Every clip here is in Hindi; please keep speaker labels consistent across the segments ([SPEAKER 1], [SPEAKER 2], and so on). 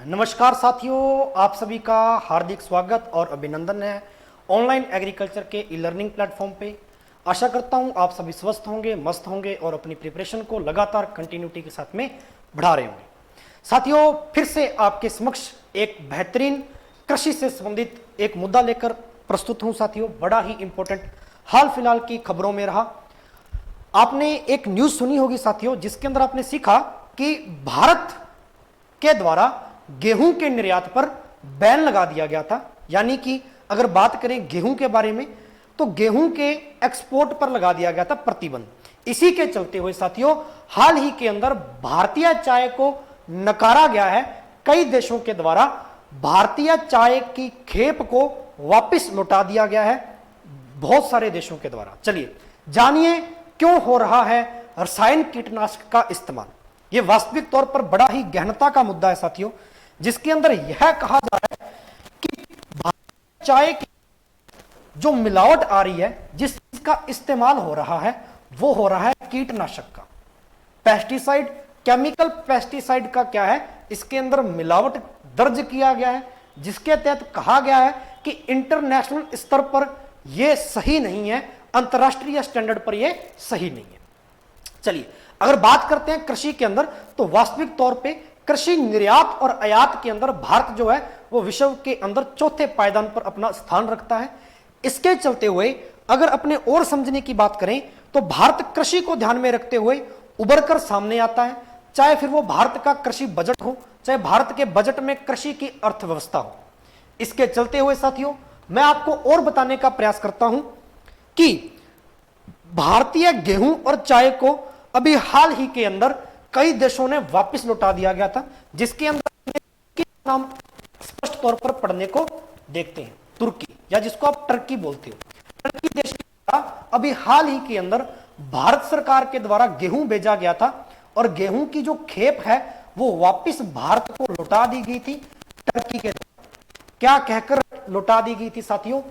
[SPEAKER 1] नमस्कार साथियों, आप सभी का हार्दिक स्वागत और अभिनंदन है ऑनलाइन एग्रीकल्चर के ई लर्निंग प्लेटफॉर्म पे। आशा करता हूं आप सभी स्वस्थ होंगे, मस्त होंगे और अपनी प्रिपरेशन को लगातार कंटिन्यूटी के साथ में बढ़ा रहे होंगे। साथियों, फिर से आपके समक्ष एक बेहतरीन कृषि से संबंधित एक मुद्दा लेकर प्रस्तुत हूं। साथियों, बड़ा ही इंपॉर्टेंट हाल फिलहाल की खबरों में रहा। आपने एक न्यूज सुनी होगी साथियों, जिसके अंदर आपने सीखा कि भारत के द्वारा गेहूं के निर्यात पर बैन लगा दिया गया था। यानी कि अगर बात करें गेहूं के बारे में, तो गेहूं के एक्सपोर्ट पर लगा दिया गया था प्रतिबंध। इसी के चलते हुए साथियों, हाल ही के अंदर भारतीय चाय को नकारा गया है कई देशों के द्वारा। भारतीय चाय की खेप को वापस लौटा दिया गया है बहुत सारे देशों के द्वारा। चलिए जानिए क्यों हो रहा है रसायन कीटनाशक का इस्तेमाल। यह वास्तविक तौर पर बड़ा ही गहनता का मुद्दा है साथियों, जिसके अंदर यह कहा जा रहा है कि चाय की जो मिलावट आ रही है, जिसका इस्तेमाल हो रहा है, वो हो रहा है कीटनाशक का, पेस्टिसाइड, केमिकल पेस्टिसाइड का क्या है, इसके अंदर मिलावट दर्ज किया गया है, जिसके तहत कहा गया है कि इंटरनेशनल स्तर पर यह सही नहीं है, अंतरराष्ट्रीय स्टैंडर्ड पर यह सही नहीं है। चलिए अगर बात करते हैं कृषि के अंदर, तो वास्तविक तौर पे कृषि निर्यात और आयात के अंदर भारत जो है वो विश्व के अंदर चौथे पायदान पर अपना स्थान रखता है। इसके चलते हुए अगर अपने और समझने की बात करें, तो भारत कृषि को ध्यान में रखते हुए उभर कर सामने आता है। चाहे फिर वो भारत का कृषि बजट हो, चाहे भारत के बजट में कृषि की अर्थव्यवस्था हो। इसके चलते हुए साथियों, मैं आपको और बताने का प्रयास करता हूं कि भारतीय गेहूं और चाय को अभी हाल ही के अंदर कई देशों ने वापस लौटा दिया गया था, जिसके अंदर नाम स्पष्ट तौर पर पढ़ने को देखते हैं। तुर्की, या जिसको आप टर्की बोलते हो, टर्की देश के द्वारा अभी हाल ही के अंदर भारत सरकार के द्वारा गेहूं भेजा गया था और गेहूं की जो खेप है वो वापस भारत को लौटा दी गई थी। टर्की के क्या कहकर लौटा दी गई थी साथियों?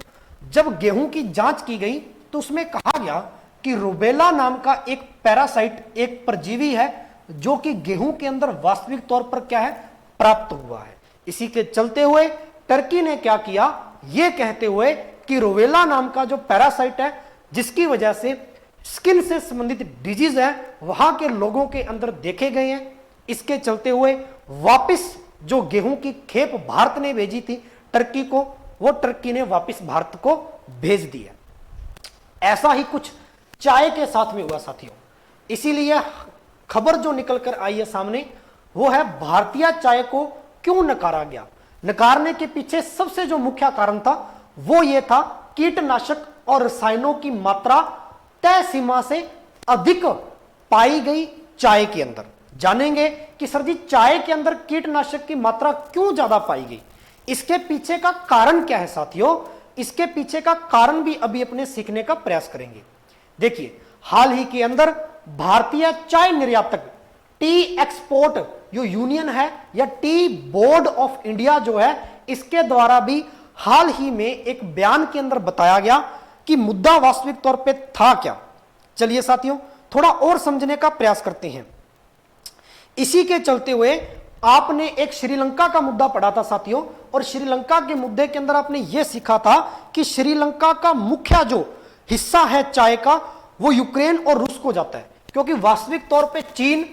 [SPEAKER 1] जब गेहूं की जांच की गई तो उसमें कहा गया कि रुबेला नाम का एक पैरासाइट, एक परजीवी है, जो कि गेहूं के अंदर वास्तविक तौर पर क्या है, प्राप्त हुआ है। इसी के चलते हुए टर्की ने क्या किया, यह कहते हुए कि रुबेला नाम का जो पैरासाइट है, जिसकी वजह से स्किन से संबंधित डिजीज है, वहां के लोगों के अंदर देखे गए हैं। इसके चलते हुए वापस जो गेहूं की खेप भारत ने भेजी थी टर्की को, वो टर्की ने वापस भारत को भेज दिया। ऐसा ही कुछ चाय के साथ में हुआ साथियों। इसीलिए खबर जो निकल कर आई है सामने, वो है भारतीय चाय को क्यों नकारा गया। नकारने के पीछे सबसे जो मुख्य कारण था वो ये था, कीटनाशक और रसायनों की मात्रा तय सीमा से अधिक पाई गई चाय के अंदर। जानेंगे कि सर जी चाय के अंदर कीटनाशक की मात्रा क्यों ज्यादा पाई गई, इसके पीछे का कारण क्या है साथियों। इसके पीछे का कारण भी अभी अपने सीखने का प्रयास करेंगे। देखिए, हाल ही के अंदर भारतीय चाय निर्यातक टी एक्सपोर्ट जो यूनियन है, या टी बोर्ड ऑफ इंडिया जो है, इसके द्वारा भी हाल ही में एक बयान के अंदर बताया गया कि मुद्दा वास्तविक तौर पे था क्या। चलिए साथियों, थोड़ा और समझने का प्रयास करते हैं। इसी के चलते हुए आपने एक श्रीलंका का मुद्दा पढ़ा था साथियों, और श्रीलंका के मुद्दे के अंदर आपने यह सीखा था कि श्रीलंका का मुख्य जो हिस्सा है चाय का, वो यूक्रेन और रूस को जाता है, क्योंकि वास्तविक तौर पे चीन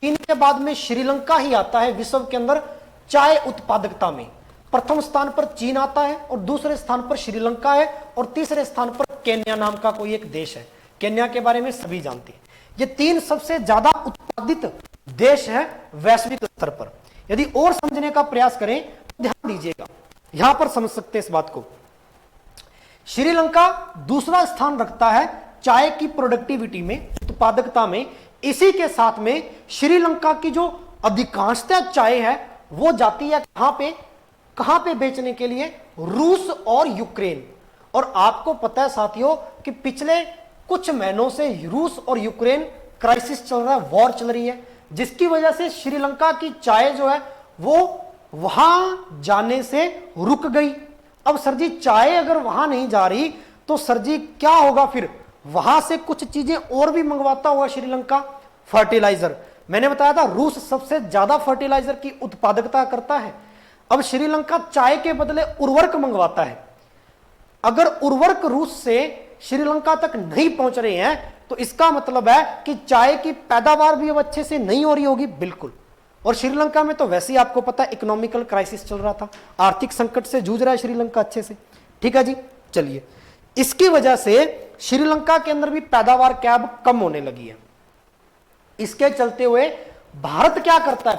[SPEAKER 1] के बाद में श्रीलंका ही आता है विश्व के अंदर चाय उत्पादकता में। प्रथम स्थान पर चीन आता है और दूसरे स्थान पर श्रीलंका है और तीसरे स्थान पर केन्या नाम का कोई एक देश है। केन्या के बारे में सभी जानते हैं। ये तीन सबसे ज्यादा उत्पादित देश है वैश्विक स्तर पर। यदि और समझने का प्रयास करें तो ध्यान दीजिएगा, यहां पर समझ सकते हैं इस बात को। श्रीलंका दूसरा स्थान रखता है चाय की प्रोडक्टिविटी में, उत्पादकता में। इसी के साथ में श्रीलंका की जो अधिकांशतः चाय है वो जाती है कहां पे बेचने के लिए, रूस और यूक्रेन। और आपको पता है साथियों कि पिछले कुछ महीनों से रूस और यूक्रेन क्राइसिस चल रहा है, वॉर चल रही है, जिसकी वजह से श्रीलंका की चाय जो है वो वहां जाने से रुक गई। अब सर जी चाय अगर वहां नहीं जा रही तो सर जी क्या होगा फिर? वहां से कुछ चीजें और भी मंगवाता हुआ श्रीलंका, फर्टिलाइजर, मैंने बताया था रूस सबसे ज्यादा फर्टिलाइजर की उत्पादकता करता है। अब श्रीलंका चाय के बदले उर्वरक मंगवाता है। अगर उर्वरक रूस से श्रीलंका तक नहीं पहुंच रहे हैं तो इसका मतलब है कि चाय की पैदावार भी अब अच्छे से नहीं हो रही होगी। बिल्कुल। और श्रीलंका में तो वैसे ही आपको पता है इकोनॉमिकल क्राइसिस चल रहा था, आर्थिक संकट से जूझ रहा है श्रीलंका अच्छे से। ठीक है जी, चलिए। इसकी वजह से श्रीलंका के अंदर भी पैदावार क्या अब कम होने लगी है। इसके चलते हुए भारत क्या करता है,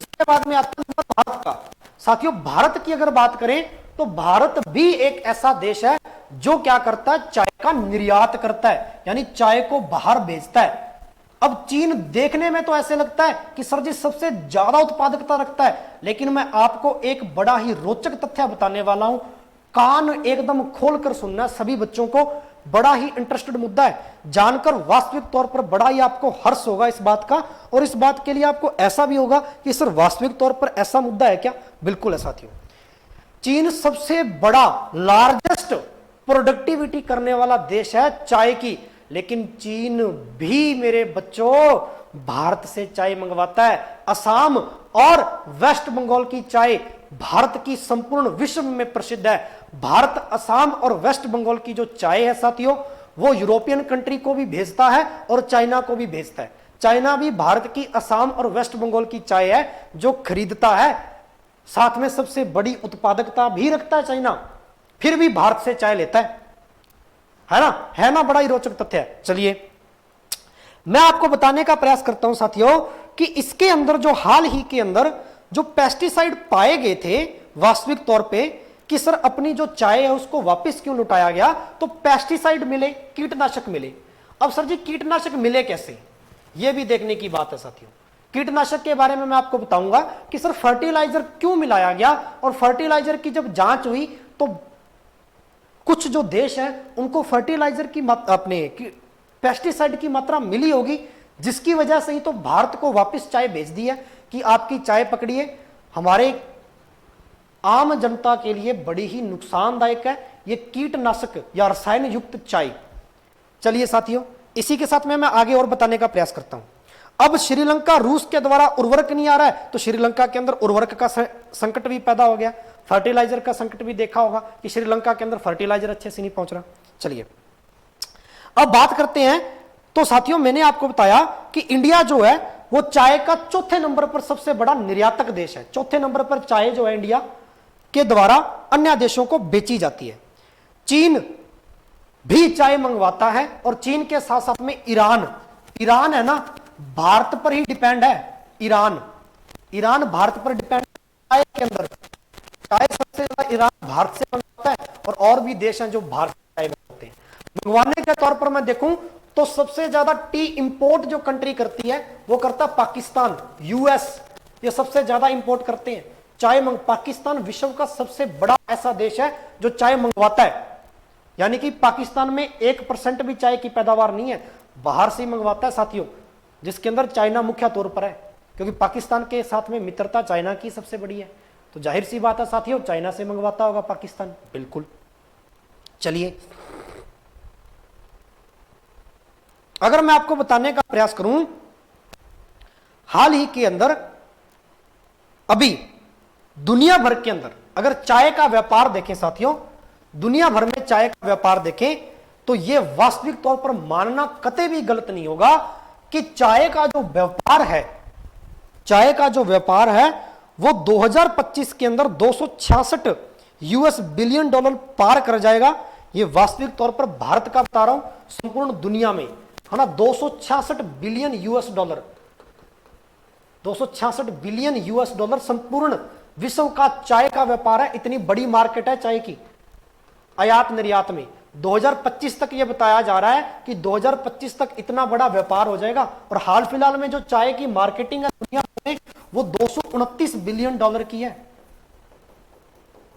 [SPEAKER 1] इसके बाद में आता है भारत का। साथियों, भारत की अगर बात करें तो भारत भी एक ऐसा देश है जो क्या करता है, चाय का निर्यात करता है, यानी चाय को बाहर भेजता है। अब चीन देखने में तो ऐसे लगता है कि सर जी सबसे ज्यादा उत्पादकता रखता है, लेकिन मैं आपको एक बड़ा ही रोचक तथ्य बताने वाला हूं। कान एकदम खोलकर सुनना सभी बच्चों को, बड़ा ही इंटरेस्टेड मुद्दा है, जानकर वास्तविक तौर पर बड़ा ही आपको हर्ष होगा इस बात का। और इस बात के लिए आपको ऐसा भी होगा कि सर वास्तविक तौर पर ऐसा मुद्दा है क्या? बिल्कुल है साथियों। चीन सबसे बड़ा लार्जेस्ट प्रोडक्टिविटी करने वाला देश है चाय की, लेकिन चीन भी मेरे बच्चों भारत से चाय मंगवाता है। असम और वेस्ट बंगाल की चाय भारत की संपूर्ण विश्व में प्रसिद्ध है। भारत असम और वेस्ट बंगाल की जो चाय है साथियों, वो यूरोपियन कंट्री को भी भेजता है और चाइना को भी भेजता है। चाइना भी भारत की असम और वेस्ट बंगाल की चाय है जो खरीदता है, साथ में सबसे बड़ी उत्पादकता भी रखता है चाइना, फिर भी भारत से चाय लेता है ना? है ना? बड़ा ही रोचक तथ्य है। चलिए, मैं आपको बताने का प्रयास करता हूं साथियों कि इसके अंदर जो हाल ही के अंदर जो पेस्टिसाइड पाए गए थे वास्तविक तौर पे, कि सर अपनी जो चाय है उसको वापस क्यों लुटाया गया, तो पेस्टिसाइड मिले, कीटनाशक मिले। अब सर जी कीटनाशक मिले कैसे, यह भी देखने की बात है साथियों। कीटनाशक के बारे में मैं आपको बताऊंगा कि सर फर्टिलाइजर क्यों मिलाया गया, और फर्टिलाइजर की जब जांच हुई तो कुछ जो देश हैं उनको फर्टिलाइजर की अपने पेस्टिसाइड की मात्रा मिली होगी, जिसकी वजह से ही तो भारत को वापस चाय भेज दी है कि आपकी चाय पकड़िए। हमारे आम जनता के लिए बड़ी ही नुकसानदायक है ये कीटनाशक या रसायन युक्त चाय। चलिए साथियों, इसी के साथ में मैं आगे और बताने का प्रयास करता हूं। अब श्रीलंका रूस के द्वारा उर्वरक नहीं आ रहा है तो श्रीलंका के अंदर उर्वरक का संकट भी पैदा हो गया, फर्टिलाइजर का संकट भी देखा होगा कि श्रीलंका के अंदर फर्टिलाइजर अच्छे से नहीं पहुंच रहा। चलिए अब बात करते हैं। तो साथियों, मैंने आपको बताया कि इंडिया जो है वो चाय का चौथे नंबर पर सबसे बड़ा निर्यातक देश है। चौथे नंबर पर चाय जो है इंडिया के द्वारा अन्य देशों को बेची जाती है। चीन भी चाय मंगवाता है, और चीन के साथ साथ में ईरान है ना, भारत पर ही डिपेंड है। ईरान भारत पर डिपेंड है चाय के अंदर। चाय सबसे ज्यादा ईरान भारत से मंगवाता है, और भी देश हैं जो भारत से चाय मंगवाते हैं। मंगवाने के तौर पर मैं देखूं तो सबसे ज्यादा टी इंपोर्ट जो कंट्री करती है वो करता है पाकिस्तान, यूएस, ये सबसे ज्यादा इंपोर्ट करते हैं चाय। पाकिस्तान विश्व का सबसे बड़ा ऐसा देश है जो चाय मंगवाता है, यानी कि पाकिस्तान में 1% भी चाय की पैदावार नहीं है, बाहर से ही मंगवाता है साथियों, जिसके अंदर चाइना मुख्य तौर पर है, क्योंकि पाकिस्तान के साथ में मित्रता चाइना की सबसे बड़ी है। तो जाहिर सी बात है साथियों, चाइना से मंगवाता होगा पाकिस्तान। बिल्कुल। चलिए, अगर मैं आपको बताने का प्रयास करूं, हाल ही के अंदर अभी दुनिया भर के अंदर अगर चाय का व्यापार देखें साथियों, दुनिया भर में चाय का व्यापार देखें तो यह वास्तविक तौर पर मानना कतई भी गलत नहीं होगा कि चाय का जो व्यापार है वो 2025 के अंदर 266 यूएस बिलियन डॉलर पार कर जाएगा। ये वास्तविक तौर पर भारत का बता रहा हूं, संपूर्ण दुनिया में है ना, 266 billion US dollar, 266 billion US dollar संपूर्ण विश्व का चाय का व्यापार है। इतनी बड़ी मार्केट है चाय की, आयात निर्यात में। 2025 तक यह बताया जा रहा है कि 2025 तक इतना बड़ा व्यापार हो जाएगा। और हाल फिलहाल में जो चाय की मार्केटिंग है दुनिया में वो 229 बिलियन डॉलर की है।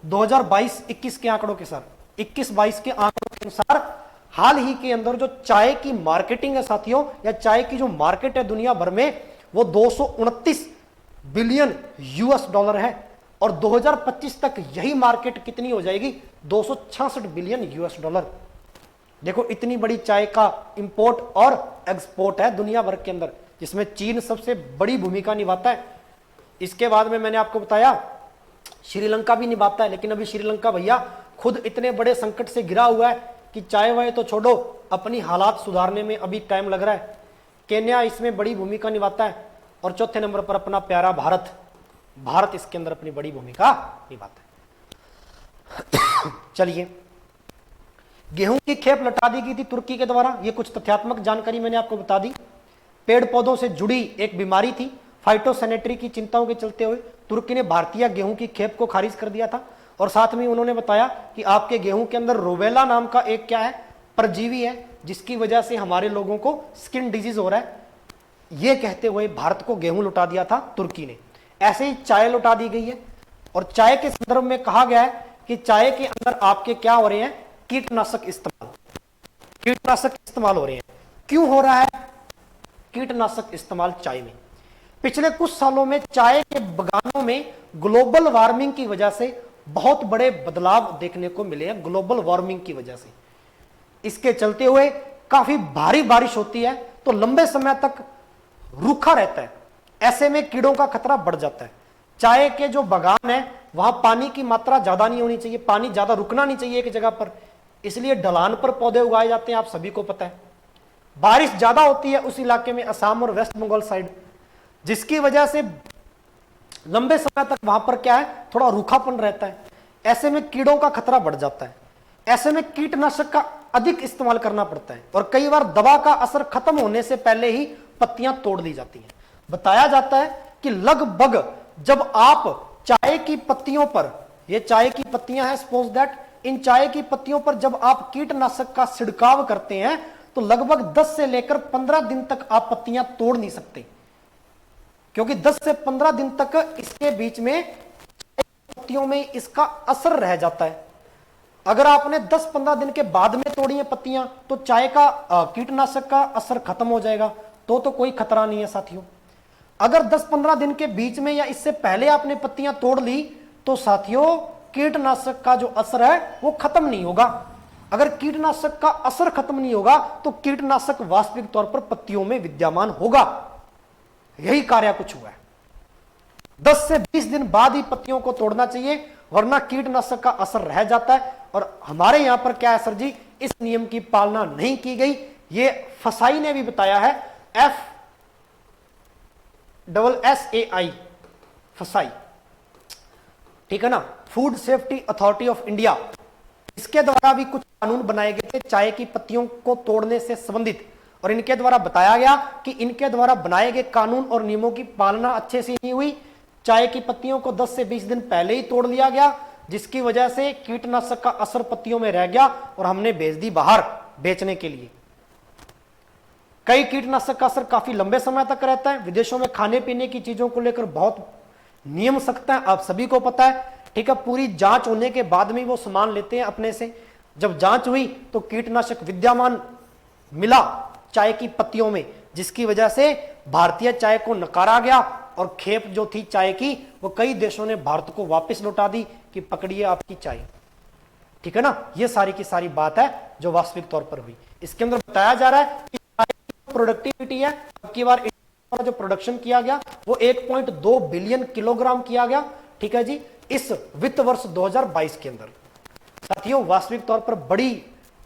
[SPEAKER 1] 2022-21 के आंकड़ों के साथ, 21-22 के आंकड़ों के अनुसार हाल ही के अंदर जो चाय की मार्केटिंग है साथियों, या चाय की जो मार्केट है दुनिया भर में, वो 229 बिलियन यूएस डॉलर है। और 2025 तक यही मार्केट कितनी हो जाएगी? 266 बिलियन यूएस डॉलर। देखो इतनी बड़ी चाय का इंपोर्ट और एक्सपोर्ट है दुनिया भर के अंदर। जिसमें चीन सबसे बड़ी भूमिका निभाता है। इसके बाद में मैंने आपको बताया श्रीलंका भी निभाता है, लेकिन अभी श्रीलंका भैया खुद इतने बड़े संकट से घिरा हुआ है कि चाय वाय तो छोड़ो, अपनी हालात सुधारने में अभी टाइम लग रहा है। केन्या इसमें बड़ी भूमिका निभाता है और चौथे नंबर पर अपना प्यारा भारत, भारत इसके अंदर अपनी बड़ी भूमिका निभाता है। चलिए, गेहूं की खेप लौटा दी गई थी तुर्की के द्वारा, ये कुछ तथ्यात्मक जानकारी मैंने आपको बता दी। पेड़ पौधों से जुड़ी एक बीमारी थी, फाइटोसैनिटरी की चिंताओं के चलते हुए तुर्की ने भारतीय गेहूं की खेप को खारिज कर दिया था। और साथ में उन्होंने बताया कि आपके गेहूं के अंदर रोबेला नाम का एक क्या है, परजीवी है, जिसकी वजह से हमारे लोगों को स्किन डिजीज हो रहा है। यह कहते हुए भारत को गेहूं लौटा दिया था तुर्की ने। ऐसे ही चाय लौटा दी गई है, और चाय के संदर्भ में कहा गया है कि चाय के अंदर आपके क्या हो रहे हैं, कीटनाशक इस्तेमाल हो रहे हैं। क्यों हो रहा है कीटनाशक इस्तेमाल चाय में? पिछले कुछ सालों में चाय के बगानों में ग्लोबल वार्मिंग की वजह से बहुत बड़े बदलाव देखने को मिले हैं। ग्लोबल वार्मिंग की वजह से इसके चलते हुए काफी भारी बारिश होती है तो लंबे समय तक रूखा रहता है, ऐसे में कीड़ों का खतरा बढ़ जाता है। चाय के जो बगान है वहां पानी की मात्रा ज्यादा नहीं होनी चाहिए, पानी ज्यादा रुकना नहीं चाहिए एक जगह पर, इसलिए ढलान पर पौधे उगाए जाते हैं, आप सभी को पता है। बारिश ज्यादा होती है उस इलाके में, असम और वेस्ट बंगाल साइड, जिसकी वजह से लंबे समय तक वहां पर क्या है, थोड़ा रूखापन रहता है। ऐसे में कीड़ों का खतरा बढ़ जाता है, ऐसे में कीटनाशक का अधिक इस्तेमाल करना पड़ता है और कई बार दवा का असर खत्म होने से पहले ही पत्तियां तोड़ ली जाती हैं। बताया जाता है कि लगभग जब आप चाय की पत्तियों पर, ये चाय की पत्तियां हैं, सपोज दैट इन चाय की पत्तियों पर जब आप कीटनाशक का छिड़काव करते हैं तो लगभग 10 से लेकर 15 दिन तक आप पत्तियां तोड़ नहीं सकते, क्योंकि 10 से 15 दिन तक इसके बीच में पत्तियों में इसका असर रह जाता है। अगर आपने 10-15 दिन के बाद में तोड़ी है पत्तियां तो चाय का कीटनाशक का असर खत्म हो जाएगा, तो कोई खतरा नहीं है साथियों। अगर 10-15 दिन के बीच में या इससे पहले आपने पत्तियां तोड़ ली तो साथियों कीटनाशक का जो असर है वो खत्म नहीं होगा। अगर कीटनाशक का असर खत्म नहीं होगा तो कीटनाशक वास्तविक तौर पर पत्तियों में विद्यमान होगा। यही कार्य कुछ हुआ है। 10 से 20 दिन बाद ही पत्तियों को तोड़ना चाहिए, वरना कीटनाशक का असर रह जाता है। और हमारे यहां पर क्या है सर जी, इस नियम की पालना नहीं की गई। ये फसाई ने भी बताया है, FSSAI, फसाई, ठीक है ना, food safety authority of India, इसके द्वारा भी कुछ कानून बनाए गए थे चाय की पत्तियों को तोड़ने से संबंधित। और इनके द्वारा बताया गया कि इनके द्वारा बनाए गए कानून और नियमों की पालना अच्छे से नहीं हुई। चाय की पत्तियों को 10 से 20 दिन पहले ही तोड़ लिया गया, जिसकी वजह से कीटनाशक का असर पत्तियों में रह गया और हमने भेज दी बाहर बेचने के लिए। कई कीटनाशक का असर काफी लंबे समय तक रहता है। विदेशों में खाने पीने की चीजों को लेकर बहुत नियम सख्त है, आप सभी को पता है, ठीक है। पूरी जांच होने के बाद में वो सामान लेते हैं अपने से। जब जांच हुई तो कीटनाशक विद्यमान मिला चाय की पत्तियों में, जिसकी वजह से भारतीय चाय को नकारा गया और खेप जो थी चाय की वो कई देशों ने भारत को वापस लौटा दी कि पकड़िए आपकी चाय, ठीक है ना। ये सारी की सारी बात है जो वास्तविक तौर पर हुई। इसके अंदर बताया जा रहा है कि प्रोडक्टिविटी है, अब की बार जो प्रोडक्शन किया गया वो 1.2 बिलियन किलोग्राम किया गया, ठीक है जी, इस वित्त वर्ष 2022 के अंदर। साथियों वास्तविक तौर पर बड़ी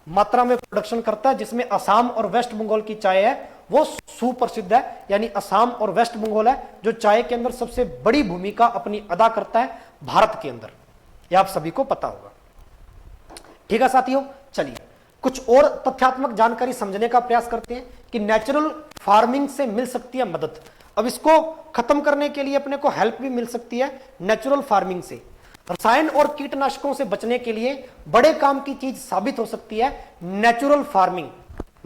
[SPEAKER 1] मात्रा में प्रोडक्शन करता है, जिसमें असम और वेस्ट बंगाल की चाय है वो सुप्रसिद्ध है। यानी असम और वेस्ट बंगाल है जो चाय के अंदर सबसे बड़ी भूमिका अपनी अदा करता है भारत के अंदर, यह आप सभी को पता होगा, ठीक है साथियों। चलिए कुछ और तथ्यात्मक जानकारी समझने का प्रयास करते हैं कि नेचुरल फार्मिंग से मिल सकती है मदद। अब इसको खत्म करने के लिए अपने को हेल्प भी मिल सकती है नेचुरल फार्मिंग से। रसायन और कीटनाशकों से बचने के लिए बड़े काम की चीज साबित हो सकती है नेचुरल फार्मिंग।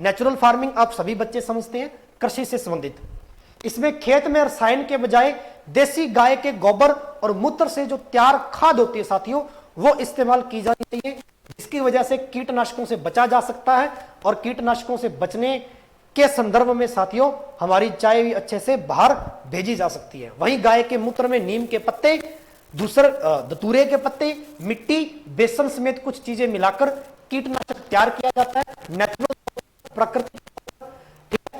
[SPEAKER 1] नेचुरल फार्मिंग आप सभी बच्चे समझते हैं, कृषि से संबंधित। इसमें खेत में रसायन के बजाय देसी गाय के गोबर और मूत्र से जो तैयार खाद होती है साथियों वो इस्तेमाल की जानी चाहिए, जिसकी वजह से कीटनाशकों से बचा जा सकता है। और कीटनाशकों से बचने के संदर्भ में साथियों हमारी चाय भी अच्छे से बाहर भेजी जा सकती है। वहीं गाय के मूत्र में नीम के पत्ते, दूसरे धतूरे के पत्ते, मिट्टी, बेसन समेत कुछ चीजें मिलाकर कीटनाशक तैयार किया जाता है नेचुरल, प्रकृति।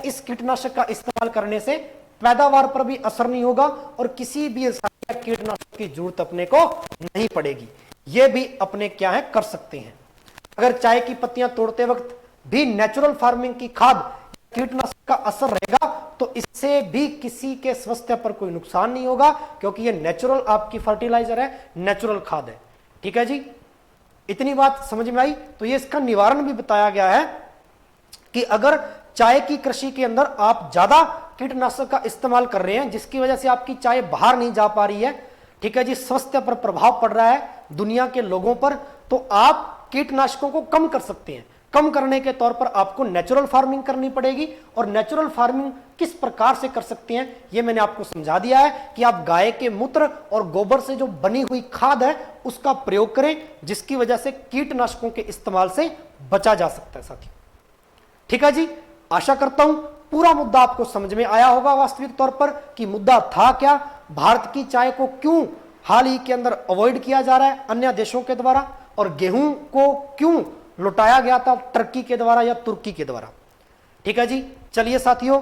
[SPEAKER 1] इस कीटनाशक का इस्तेमाल करने से पैदावार पर भी असर नहीं होगा और किसी भी कीटनाशक की जरूरत अपने को नहीं पड़ेगी। ये भी अपने क्या है कर सकते हैं। अगर चाय की पत्तियां तोड़ते वक्त भी नेचुरल फार्मिंग की खाद कीटनाशक का असर रहेगा तो इससे भी किसी के स्वास्थ्य पर कोई नुकसान नहीं होगा, क्योंकि ये नेचुरल आपकी फर्टिलाइजर है, नेचुरल खाद है। ठीक है जी, इतनी बात समझ में आई। तो ये इसका निवारण भी बताया गया है कि अगर चाय की कृषि के अंदर आप ज्यादा कीटनाशक का इस्तेमाल कर रहे हैं जिसकी वजह से आपकी चाय बाहर नहीं जा पा रही है, ठीक है जी, स्वास्थ्य पर प्रभाव पड़ रहा है दुनिया के लोगों पर, तो आप कीटनाशकों को कम कर सकते हैं। कम करने के तौर पर आपको नेचुरल फार्मिंग करनी पड़ेगी। और नेचुरल फार्मिंग किस प्रकार से कर सकते हैं ये मैंने आपको समझा दिया है कि आप गाय के मूत्र और गोबर से जो बनी हुई खाद है उसका प्रयोग करें, जिसकी वजह से कीटनाशकों के इस्तेमाल से बचा जा सकता है साथियों। ठीक है जी, आशा करता हूं पूरा मुद्दा आपको समझ में आया होगा वास्तविक तौर पर कि मुद्दा था क्या, भारत की चाय को क्यों हाल ही के अंदर अवॉइड किया जा रहा है अन्य देशों के द्वारा, और गेहूं को क्यों लुटाया गया था टर्की के द्वारा या तुर्की के द्वारा। ठीक है जी, चलिए साथियों,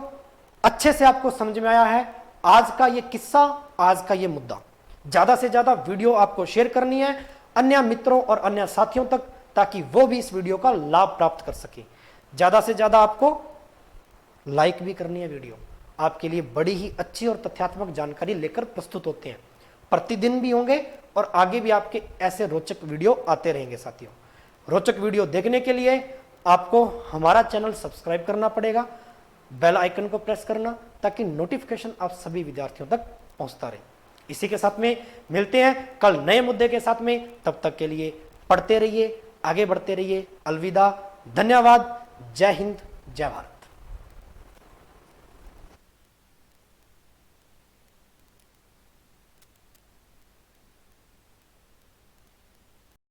[SPEAKER 1] अच्छे से आपको समझ में आया है आज का ये किस्सा, आज का ये मुद्दा। ज्यादा से ज्यादा वीडियो आपको शेयर करनी है अन्य मित्रों और अन्य साथियों तक, ताकि वो भी इस वीडियो का लाभ प्राप्त कर सके। ज्यादा से ज्यादा आपको लाइक भी करनी है। वीडियो आपके लिए बड़ी ही अच्छी और तथ्यात्मक जानकारी लेकर प्रस्तुत होते हैं, प्रतिदिन भी होंगे और आगे भी आपके ऐसे रोचक वीडियो आते रहेंगे साथियों। रोचक वीडियो देखने के लिए आपको हमारा चैनल सब्सक्राइब करना पड़ेगा, बेल आइकन को प्रेस करना, ताकि नोटिफिकेशन आप सभी विद्यार्थियों तक पहुंचता रहे। इसी के साथ में मिलते हैं कल नए मुद्दे के साथ में। तब तक के लिए पढ़ते रहिए, आगे बढ़ते रहिए। अलविदा, धन्यवाद, जय हिंद, जय भारत।